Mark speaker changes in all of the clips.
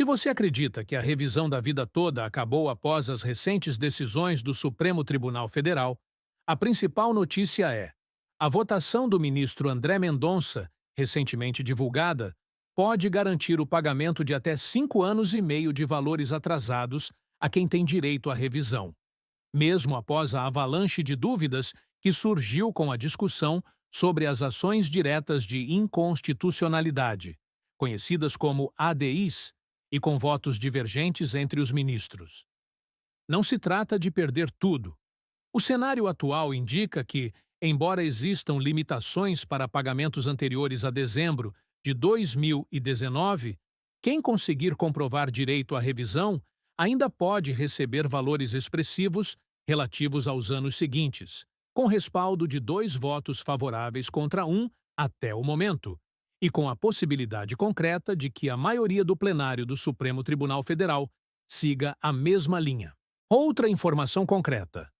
Speaker 1: Se você acredita que a revisão da vida toda acabou após as recentes decisões do Supremo Tribunal Federal, a principal notícia é: a votação do ministro André Mendonça, recentemente divulgada, pode garantir o pagamento de até 5 anos e meio de valores atrasados a quem tem direito à revisão, mesmo após a avalanche de dúvidas que surgiu com a discussão sobre as ações diretas de inconstitucionalidade, conhecidas como ADIs, e com votos divergentes entre os ministros. Não se trata de perder tudo. O cenário atual indica que, embora existam limitações para pagamentos anteriores a dezembro de 2019, quem conseguir comprovar direito à revisão ainda pode receber valores expressivos relativos aos anos seguintes, com respaldo de 2 votos favoráveis contra um até o momento, e com a possibilidade concreta de que a maioria do plenário do Supremo Tribunal Federal siga a mesma linha. Outra informação concreta.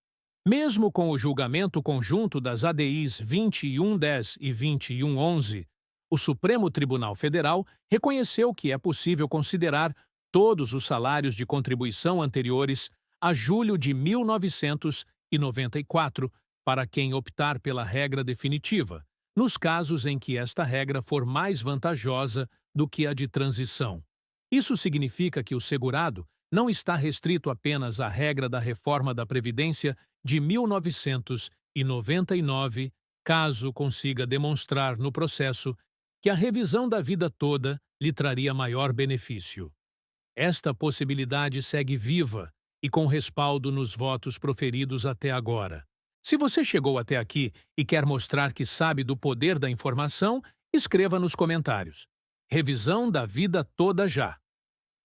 Speaker 1: Mesmo com o julgamento conjunto das ADIs 2110 e 2111, o Supremo Tribunal Federal reconheceu que é possível considerar todos os salários de contribuição anteriores a julho de 1994 para quem optar pela regra definitiva, nos casos em que esta regra for mais vantajosa do que a de transição. Isso significa que o segurado não está restrito apenas à regra da reforma da Previdência de 1999, caso consiga demonstrar no processo que a revisão da vida toda lhe traria maior benefício. Esta possibilidade segue viva e com respaldo nos votos proferidos até agora. Se você chegou até aqui e quer mostrar que sabe do poder da informação, escreva nos comentários. Revisão da vida toda já.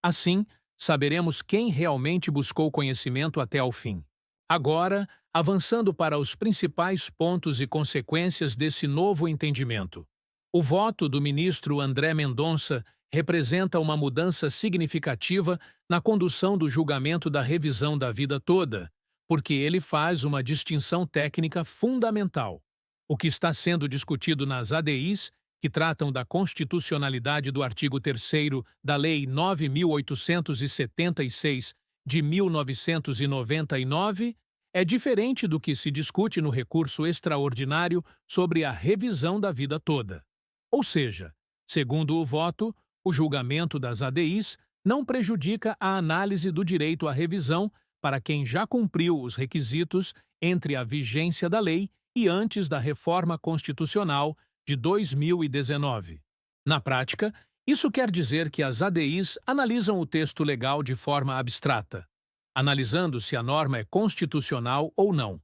Speaker 1: Assim, saberemos quem realmente buscou conhecimento até ao fim. Agora, avançando para os principais pontos e consequências desse novo entendimento. O voto do ministro André Mendonça representa uma mudança significativa na condução do julgamento da revisão da vida toda, porque ele faz uma distinção técnica fundamental. O que está sendo discutido nas ADIs, que tratam da constitucionalidade do artigo 3º da Lei 9.876 de 1999, é diferente do que se discute no recurso extraordinário sobre a revisão da vida toda. Ou seja, segundo o voto, o julgamento das ADIs não prejudica a análise do direito à revisão para quem já cumpriu os requisitos entre a vigência da lei e antes da reforma constitucional de 2019. Na prática, isso quer dizer que as ADIs analisam o texto legal de forma abstrata, analisando se a norma é constitucional ou não,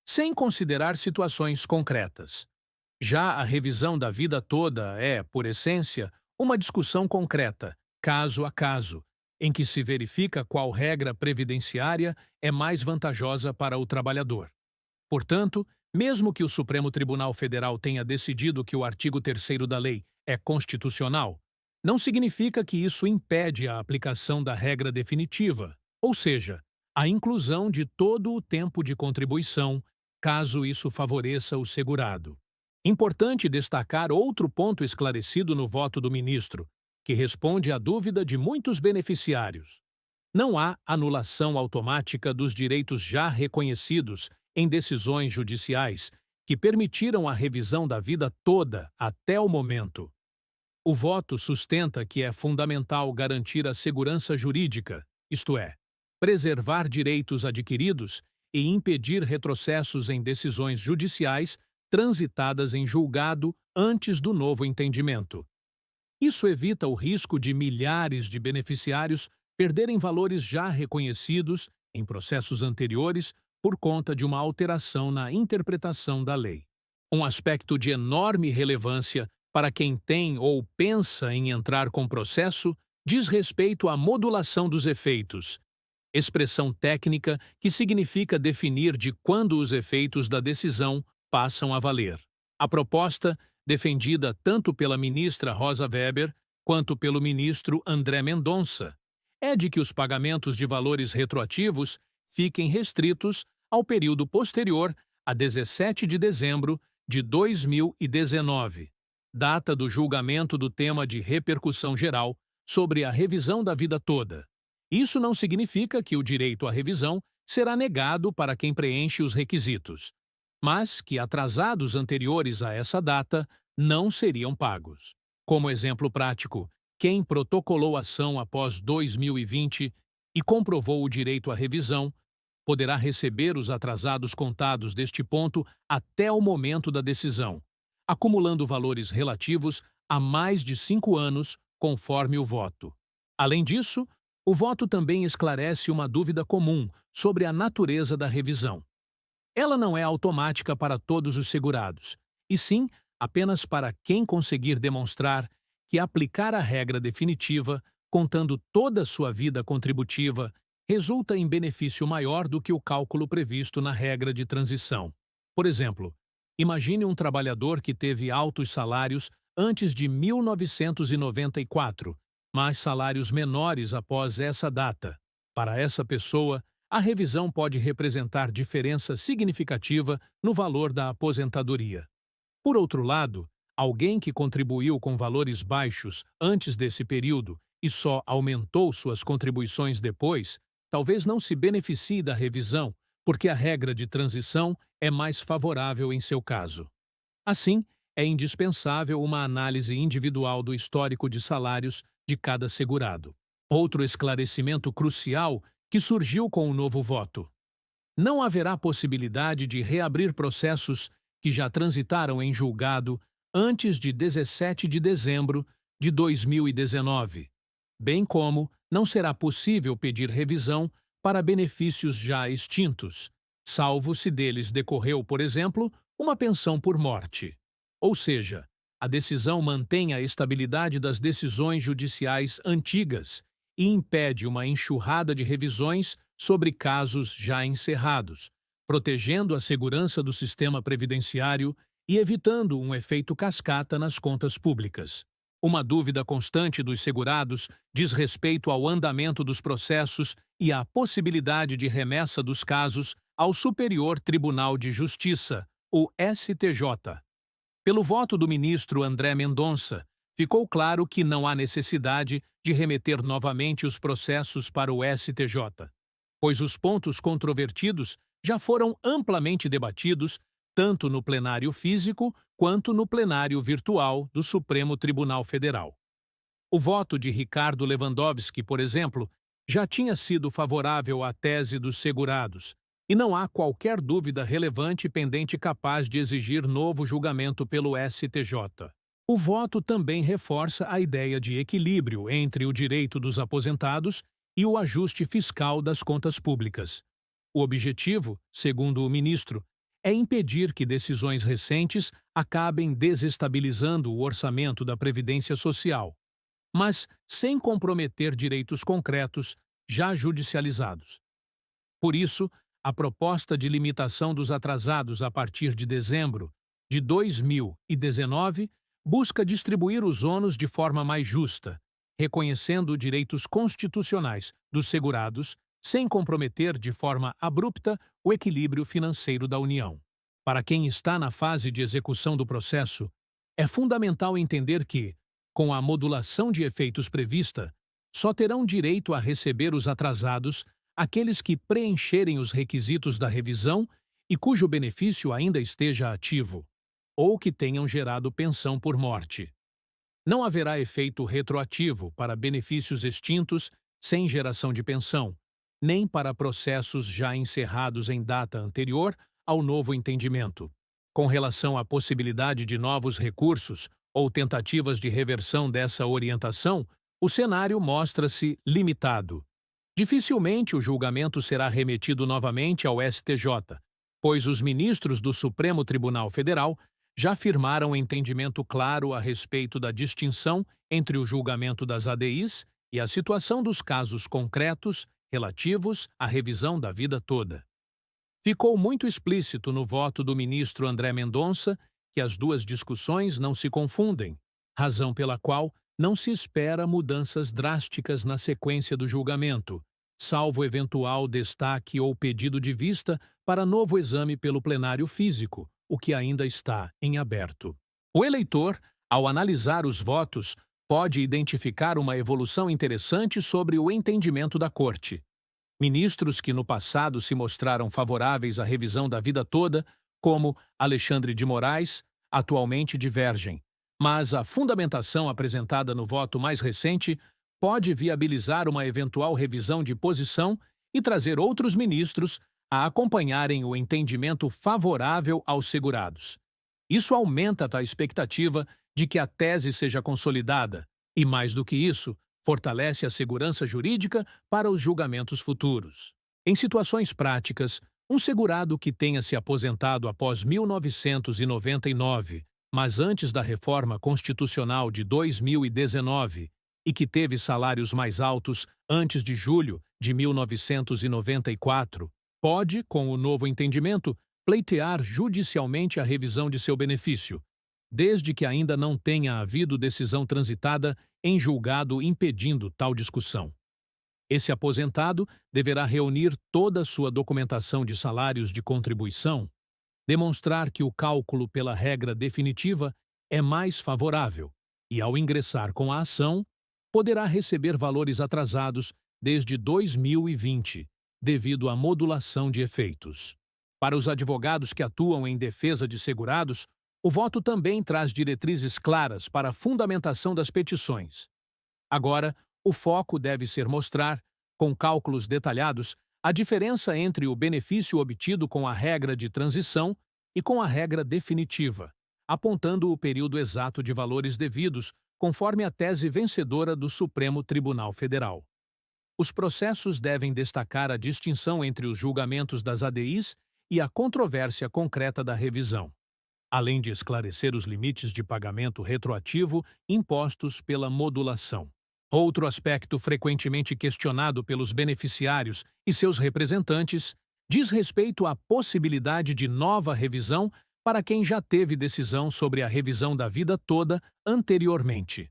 Speaker 1: sem considerar situações concretas. Já a revisão da vida toda é, por essência, uma discussão concreta, caso a caso, em que se verifica qual regra previdenciária é mais vantajosa para o trabalhador. Portanto, mesmo que o Supremo Tribunal Federal tenha decidido que o artigo 3º da lei é constitucional, não significa que isso impede a aplicação da regra definitiva, ou seja, a inclusão de todo o tempo de contribuição, caso isso favoreça o segurado. Importante destacar outro ponto esclarecido no voto do ministro, que responde à dúvida de muitos beneficiários. Não há anulação automática dos direitos já reconhecidos em decisões judiciais que permitiram a revisão da vida toda até o momento. O voto sustenta que é fundamental garantir a segurança jurídica, isto é, preservar direitos adquiridos e impedir retrocessos em decisões judiciais transitadas em julgado antes do novo entendimento. Isso evita o risco de milhares de beneficiários perderem valores já reconhecidos em processos anteriores por conta de uma alteração na interpretação da lei. Um aspecto de enorme relevância para quem tem ou pensa em entrar com processo diz respeito à modulação dos efeitos, expressão técnica que significa definir de quando os efeitos da decisão passam a valer. A proposta, defendida tanto pela ministra Rosa Weber quanto pelo ministro André Mendonça, é de que os pagamentos de valores retroativos fiquem restritos ao período posterior a 17 de dezembro de 2019, data do julgamento do tema de repercussão geral sobre a revisão da vida toda. Isso não significa que o direito à revisão será negado para quem preenche os requisitos, mas que atrasados anteriores a essa data não seriam pagos. Como exemplo prático, quem protocolou ação após 2020 e comprovou o direito à revisão poderá receber os atrasados contados deste ponto até o momento da decisão, acumulando valores relativos a mais de 5 anos, conforme o voto. Além disso, o voto também esclarece uma dúvida comum sobre a natureza da revisão. Ela não é automática para todos os segurados, e sim apenas para quem conseguir demonstrar que aplicar a regra definitiva, contando toda a sua vida contributiva, resulta em benefício maior do que o cálculo previsto na regra de transição. Por exemplo, imagine um trabalhador que teve altos salários antes de 1994, mas salários menores após essa data. Para essa pessoa, a revisão pode representar diferença significativa no valor da aposentadoria. Por outro lado, alguém que contribuiu com valores baixos antes desse período e só aumentou suas contribuições depois, talvez não se beneficie da revisão, porque a regra de transição é mais favorável em seu caso. Assim, é indispensável uma análise individual do histórico de salários de cada segurado. Outro esclarecimento crucial que surgiu com o novo voto: não haverá possibilidade de reabrir processos que já transitaram em julgado antes de 17 de dezembro de 2019, bem como não será possível pedir revisão para benefícios já extintos, salvo se deles decorreu, por exemplo, uma pensão por morte. Ou seja, a decisão mantém a estabilidade das decisões judiciais antigas e impede uma enxurrada de revisões sobre casos já encerrados, protegendo a segurança do sistema previdenciário e evitando um efeito cascata nas contas públicas. Uma dúvida constante dos segurados diz respeito ao andamento dos processos e à possibilidade de remessa dos casos ao Superior Tribunal de Justiça, o STJ. Pelo voto do ministro André Mendonça, ficou claro que não há necessidade de remeter novamente os processos para o STJ, pois os pontos controvertidos já foram amplamente debatidos tanto no plenário físico quanto no plenário virtual do Supremo Tribunal Federal. O voto de Ricardo Lewandowski, por exemplo, já tinha sido favorável à tese dos segurados, e não há qualquer dúvida relevante pendente capaz de exigir novo julgamento pelo STJ. O voto também reforça a ideia de equilíbrio entre o direito dos aposentados e o ajuste fiscal das contas públicas. O objetivo, segundo o ministro, é impedir que decisões recentes acabem desestabilizando o orçamento da Previdência Social, mas sem comprometer direitos concretos já judicializados. Por isso, a proposta de limitação dos atrasados a partir de dezembro de 2019 busca distribuir os ônus de forma mais justa, reconhecendo direitos constitucionais dos segurados sem comprometer de forma abrupta o equilíbrio financeiro da União. Para quem está na fase de execução do processo, é fundamental entender que, com a modulação de efeitos prevista, só terão direito a receber os atrasados aqueles que preencherem os requisitos da revisão e cujo benefício ainda esteja ativo, ou que tenham gerado pensão por morte. Não haverá efeito retroativo para benefícios extintos sem geração de pensão, nem para processos já encerrados em data anterior ao novo entendimento. Com relação à possibilidade de novos recursos ou tentativas de reversão dessa orientação, o cenário mostra-se limitado. Dificilmente o julgamento será remetido novamente ao STJ, pois os ministros do Supremo Tribunal Federal já firmaram entendimento claro a respeito da distinção entre o julgamento das ADIs e a situação dos casos concretos relativos à revisão da vida toda. Ficou muito explícito no voto do ministro André Mendonça que as duas discussões não se confundem, razão pela qual não se espera mudanças drásticas na sequência do julgamento, salvo eventual destaque ou pedido de vista para novo exame pelo plenário físico, o que ainda está em aberto. O eleitor, ao analisar os votos, pode identificar uma evolução interessante sobre o entendimento da Corte. Ministros que no passado se mostraram favoráveis à revisão da vida toda, como Alexandre de Moraes, atualmente divergem. Mas a fundamentação apresentada no voto mais recente pode viabilizar uma eventual revisão de posição e trazer outros ministros a acompanharem o entendimento favorável aos segurados. Isso aumenta a expectativa de que a tese seja consolidada e, mais do que isso, fortalece a segurança jurídica para os julgamentos futuros. Em situações práticas, um segurado que tenha se aposentado após 1999, mas antes da reforma constitucional de 2019, e que teve salários mais altos antes de julho de 1994, pode, com o novo entendimento, pleitear judicialmente a revisão de seu benefício, desde que ainda não tenha havido decisão transitada em julgado impedindo tal discussão. Esse aposentado deverá reunir toda a sua documentação de salários de contribuição, demonstrar que o cálculo pela regra definitiva é mais favorável e, ao ingressar com a ação, poderá receber valores atrasados desde 2020, devido à modulação de efeitos. Para os advogados que atuam em defesa de segurados, o voto também traz diretrizes claras para a fundamentação das petições. Agora, o foco deve ser mostrar, com cálculos detalhados, a diferença entre o benefício obtido com a regra de transição e com a regra definitiva, apontando o período exato de valores devidos, conforme a tese vencedora do Supremo Tribunal Federal. Os processos devem destacar a distinção entre os julgamentos das ADIs e a controvérsia concreta da revisão, além de esclarecer os limites de pagamento retroativo impostos pela modulação. Outro aspecto frequentemente questionado pelos beneficiários e seus representantes diz respeito à possibilidade de nova revisão para quem já teve decisão sobre a revisão da vida toda anteriormente.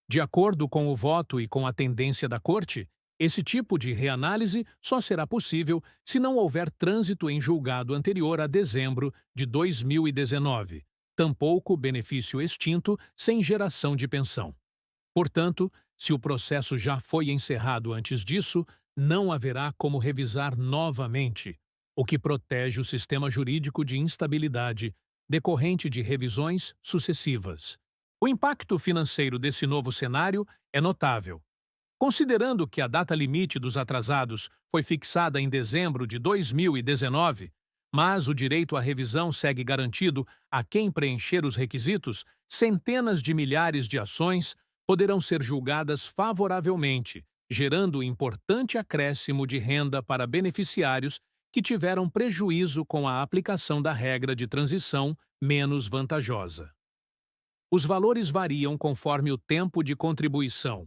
Speaker 1: De acordo com o voto e com a tendência da Corte, esse tipo de reanálise só será possível se não houver trânsito em julgado anterior a dezembro de 2019, tampouco benefício extinto sem geração de pensão. Portanto, se o processo já foi encerrado antes disso, não haverá como revisar novamente, o que protege o sistema jurídico de instabilidade decorrente de revisões sucessivas. O impacto financeiro desse novo cenário é notável. Considerando que a data limite dos atrasados foi fixada em dezembro de 2019, mas o direito à revisão segue garantido a quem preencher os requisitos, centenas de milhares de ações poderão ser julgadas favoravelmente, gerando importante acréscimo de renda para beneficiários que tiveram prejuízo com a aplicação da regra de transição menos vantajosa. Os valores variam conforme o tempo de contribuição,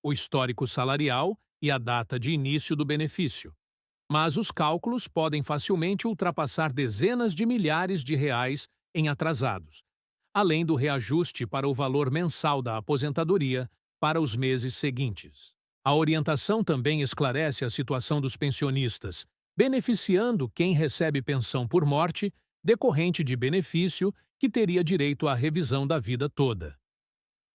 Speaker 1: o histórico salarial e a data de início do benefício. Mas os cálculos podem facilmente ultrapassar dezenas de milhares de reais em atrasados, além do reajuste para o valor mensal da aposentadoria para os meses seguintes. A orientação também esclarece a situação dos pensionistas, beneficiando quem recebe pensão por morte decorrente de benefício que teria direito à revisão da vida toda.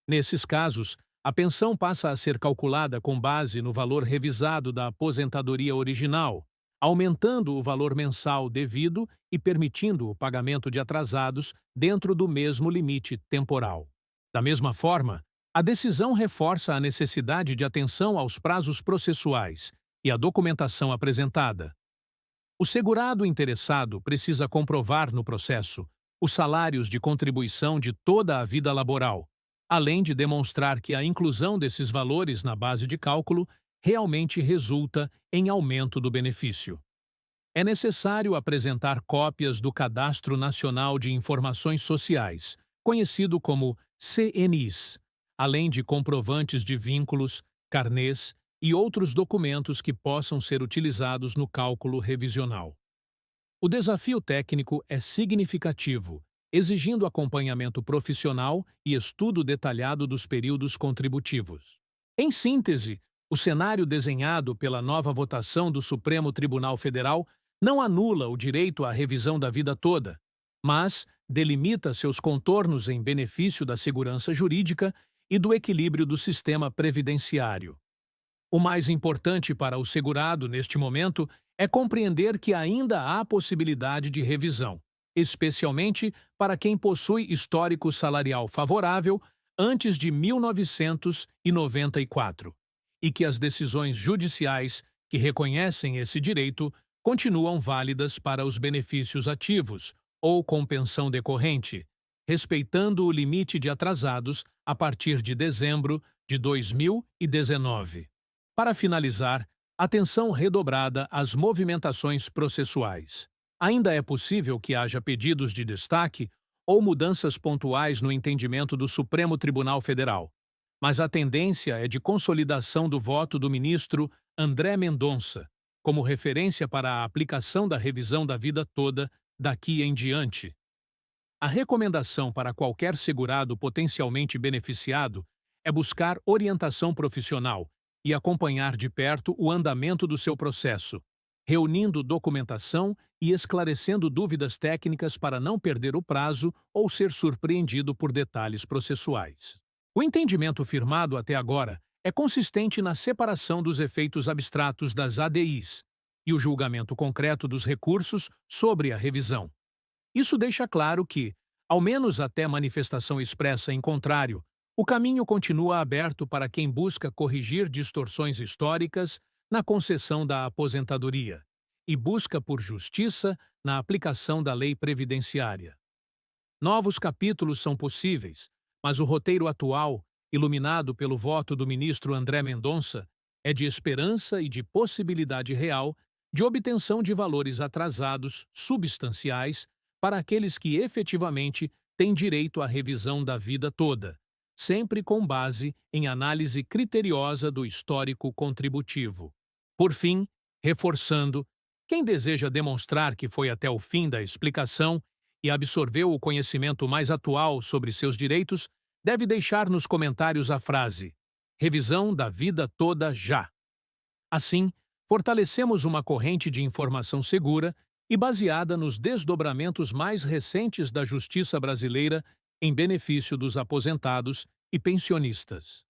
Speaker 1: Nesses casos, a pensão passa a ser calculada com base no valor revisado da aposentadoria original, aumentando o valor mensal devido e permitindo o pagamento de atrasados dentro do mesmo limite temporal. Da mesma forma, a decisão reforça a necessidade de atenção aos prazos processuais e à documentação apresentada. O segurado interessado precisa comprovar no processo os salários de contribuição de toda a vida laboral, além de demonstrar que a inclusão desses valores na base de cálculo realmente resulta em aumento do benefício. É necessário apresentar cópias do Cadastro Nacional de Informações Sociais, conhecido como CNIS, além de comprovantes de vínculos, carnês e outros documentos que possam ser utilizados no cálculo revisional. O desafio técnico é significativo, exigindo acompanhamento profissional e estudo detalhado dos períodos contributivos. Em síntese, o cenário desenhado pela nova votação do Supremo Tribunal Federal não anula o direito à revisão da vida toda, mas delimita seus contornos em benefício da segurança jurídica e do equilíbrio do sistema previdenciário. O mais importante para o segurado neste momento é compreender que ainda há possibilidade de revisão, especialmente para quem possui histórico salarial favorável antes de 1994, e que as decisões judiciais que reconhecem esse direito continuam válidas para os benefícios ativos ou com pensão decorrente, respeitando o limite de atrasados a partir de dezembro de 2019. Para finalizar, atenção redobrada às movimentações processuais. Ainda é possível que haja pedidos de destaque ou mudanças pontuais no entendimento do Supremo Tribunal Federal, mas a tendência é de consolidação do voto do ministro André Mendonça como referência para a aplicação da revisão da vida toda daqui em diante. A recomendação para qualquer segurado potencialmente beneficiado é buscar orientação profissional e acompanhar de perto o andamento do seu processo, reunindo documentação e esclarecendo dúvidas técnicas para não perder o prazo ou ser surpreendido por detalhes processuais. O entendimento firmado até agora é consistente na separação dos efeitos abstratos das ADIs e o julgamento concreto dos recursos sobre a revisão. Isso deixa claro que, ao menos até manifestação expressa em contrário, o caminho continua aberto para quem busca corrigir distorções históricas na concessão da aposentadoria e busca por justiça na aplicação da lei previdenciária. Novos capítulos são possíveis, mas o roteiro atual, iluminado pelo voto do ministro André Mendonça, é de esperança e de possibilidade real de obtenção de valores atrasados substanciais para aqueles que efetivamente têm direito à revisão da vida toda, sempre com base em análise criteriosa do histórico contributivo. Por fim, reforçando, quem deseja demonstrar que foi até o fim da explicação e absorveu o conhecimento mais atual sobre seus direitos, deve deixar nos comentários a frase "Revisão da vida toda já". Assim, fortalecemos uma corrente de informação segura e baseada nos desdobramentos mais recentes da justiça brasileira em benefício dos aposentados e pensionistas.